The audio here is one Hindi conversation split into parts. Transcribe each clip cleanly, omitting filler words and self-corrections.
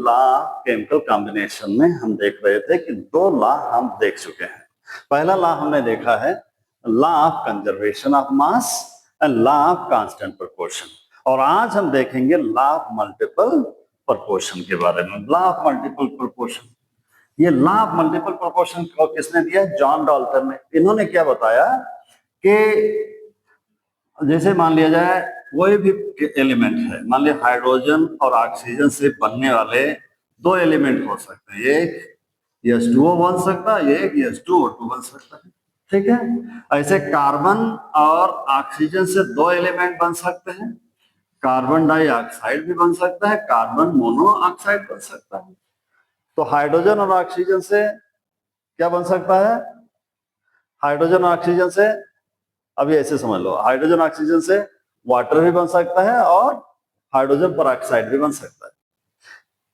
लॉ केमिकल कॉम्बिनेशन में हम देख रहे थे कि दो लॉ हम देख चुके हैं। पहला लॉ हमने देखा है law of conservation of mass and law of constant proportion, और आज हम देखेंगे लॉ ऑफ मल्टीपल प्रोपोर्शन के बारे में। लॉ ऑफ मल्टीपल प्रोपोर्शन, ये लॉ ऑफ मल्टीपल प्रोपोर्शन को किसने दिया? जॉन डाल्टन ने। इन्होंने क्या बताया कि जैसे मान लिया जाए कोई भी एलिमेंट है, मान लिया हाइड्रोजन और ऑक्सीजन से बनने वाले दो एलिमेंट हो सकते हैं, एक H2O बन सकता है, एक H2O2 बन सकता है, ठीक है। ऐसे कार्बन और ऑक्सीजन से दो एलिमेंट बन सकते हैं, कार्बन डाइऑक्साइड भी बन सकता है, कार्बन मोनोऑक्साइड बन सकता है। तो हाइड्रोजन और ऑक्सीजन से क्या बन सकता है? हाइड्रोजन और ऑक्सीजन से, अभी ऐसे समझ लो, हाइड्रोजन ऑक्सीजन से वाटर भी बन सकता है और हाइड्रोजन पेरोक्साइड भी बन सकता है।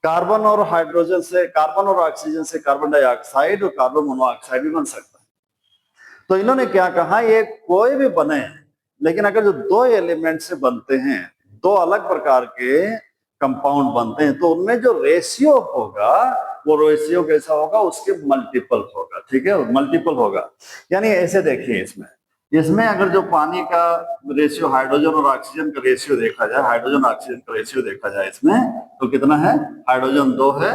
कार्बन और हाइड्रोजन से, कार्बन और ऑक्सीजन से कार्बन डाइऑक्साइड और कार्बन मोनोऑक्साइड भी बन सकता है। तो इन्होंने क्या कहा, ये कोई भी बने, लेकिन अगर जो दो एलिमेंट से बनते हैं, दो अलग प्रकार के कंपाउंड बनते हैं, तो उनमें जो रेशियो होगा वो रेशियो कैसा होगा? उसके मल्टीपल होगा, ठीक है, मल्टीपल होगा। यानी ऐसे देखिए, इसमें अगर जो पानी का रेशियो, हाइड्रोजन और ऑक्सीजन का रेशियो देखा जाए, हाइड्रोजन ऑक्सीजन का रेशियो देखा जाए इसमें, तो कितना है? हाइड्रोजन 2 है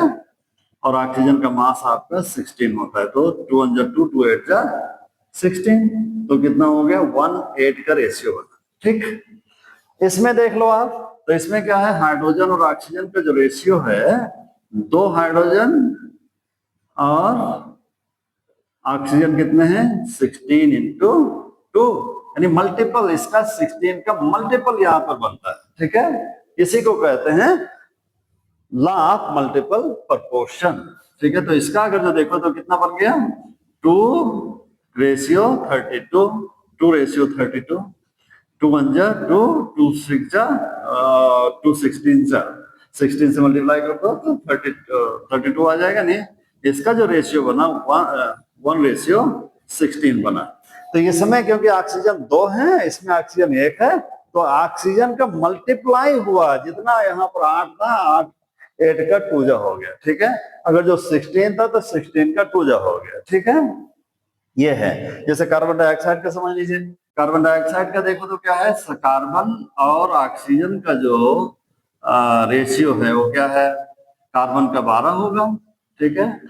और ऑक्सीजन का मास आपका 16 होता है, तो 2 × 2 2 8 जा 16, तो कितना हो गया? 1:8 का रेशियो बना, ठीक। इसमें देख लो आप, तो इसमें क्या है? हाइड्रोजन और ऑक्सीजन का जो रेशियो है, 2 हाइड्रोजन और ऑक्सीजन कितने हैं? 16 × 2, यानी मल्टीपल, इसका 16 का मल्टीपल यहां पर बनता है, ठीक है। इसी को कहते हैं लॉ ऑफ मल्टीपल प्रोपोर्शन, ठीक है। तो इसका अगर जो देखो तो कितना बन गया? 2:32, 2:32, 2 1 जा 2, 2 6 जा 2 16 जा 16 से मल्टीप्लाई कर दो तो 32 आ जाएगा। नहीं, इसका जो रेशियो बना 1:16 बना। तो ये समय, क्योंकि ऑक्सीजन 2 है, इसमें ऑक्सीजन 1 है, तो ऑक्सीजन का मल्टीप्लाई हुआ, जितना यहाँ पर 8 था, 8 का 2 जा हो गया, ठीक है। अगर जो 16 था तो 16 का 2 जा हो गया, ठीक है। ये है। जैसे कार्बन डाइऑक्साइड का समझ लीजिए, कार्बन डाइऑक्साइड का देखो तो क्या है? कार्बन और ऑक्सीजन का जो रेशियो है वो क्या है? कार्बन का 12 होगा, ठीक है,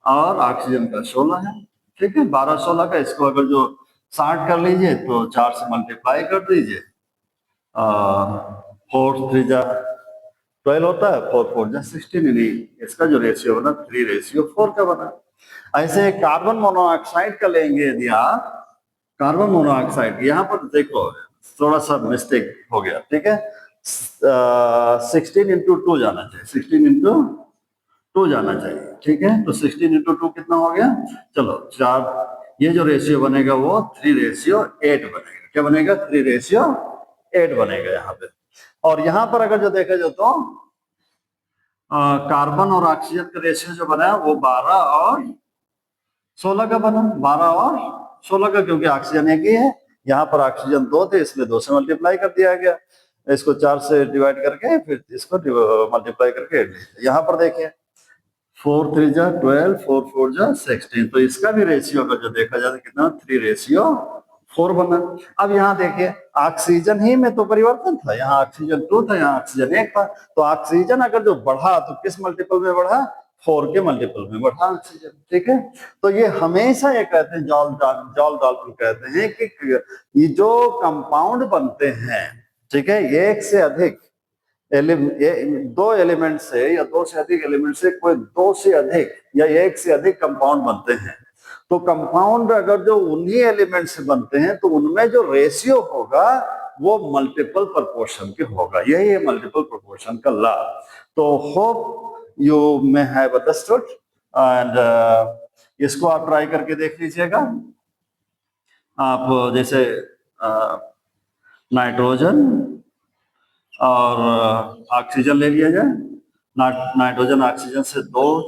और ऑक्सीजन का 16 है, ठीक है। 12 16 का, इसको अगर जो 60 कर लीजिए तो 4 से मल्टीप्लाई कर दीजिए, 4 3 जा 12 होता है, 4 4 जा 16, इसका जो रेशियो बना 3:4 का बना। ऐसे कार्बन मोनोऑक्साइड का लेंगे यदि आप, कार्बन मोनोऑक्साइड, यहाँ पर देखो थोड़ा सा मिस्टेक हो गया, ठीक है। 16 × 2 जाना चाहिए, 16 × 2 जाना चाहिए, ठीक है। तो 16 × 2 कितना हो गया? चलो 4, ये जो रेशियो बनेगा वो 3:8 बनेगा। क्या बनेगा? 3:8 बनेगा यहाँ पे। और यहाँ पर अगर जो देखा जाए तो कार्बन और ऑक्सीजन का रेशियो जो बना है वो 12 और 16 का बना, 12 और 16 का, क्योंकि ऑक्सीजन एक ही है, यहाँ पर ऑक्सीजन 2 थे इसलिए 2 से मल्टीप्लाई कर दिया गया, इसको 4 से डिवाइड करके फिर इसको मल्टीप्लाई करके 8। यहाँ पर देखिए 4 3 जा 12, 4 4 जा 16, तो इसका भी रेशियो अगर जो देखा जाए तो कितना? 3:4 बना। अब यहाँ देखिए ऑक्सीजन ही में तो परिवर्तन था, यहाँ ऑक्सीजन 2 था, यहाँ ऑक्सीजन 1 था, तो ऑक्सीजन अगर जो बढ़ा तो किस मल्टीपल में बढ़ा? 4 के मल्टीपल में बढ़ा ऑक्सीजन, ठीक है। तो ये हमेशा ये कहते हैं, जॉल डाल्टन कहते हैं कि ये जो कंपाउंड बनते हैं, ठीक है, एक से अधिक दो एलिमेंट से या दो से अधिक एलिमेंट से कोई दो से अधिक या एक से अधिक कंपाउंड बनते हैं, तो कंपाउंड अगर जो उन्हीं एलिमेंट से बनते हैं तो उनमें जो रेशियो होगा वो मल्टीपल प्रोपोर्शन के होगा। यही है मल्टीपल प्रोपोर्शन का लॉ। तो hope you may have understood, and इसको आप ट्राई करके देख लीजिएगा। आप जैसे नाइट्रोजन और ऑक्सीजन ले लिया जाए, नाइट्रोजन ऑक्सीजन से दो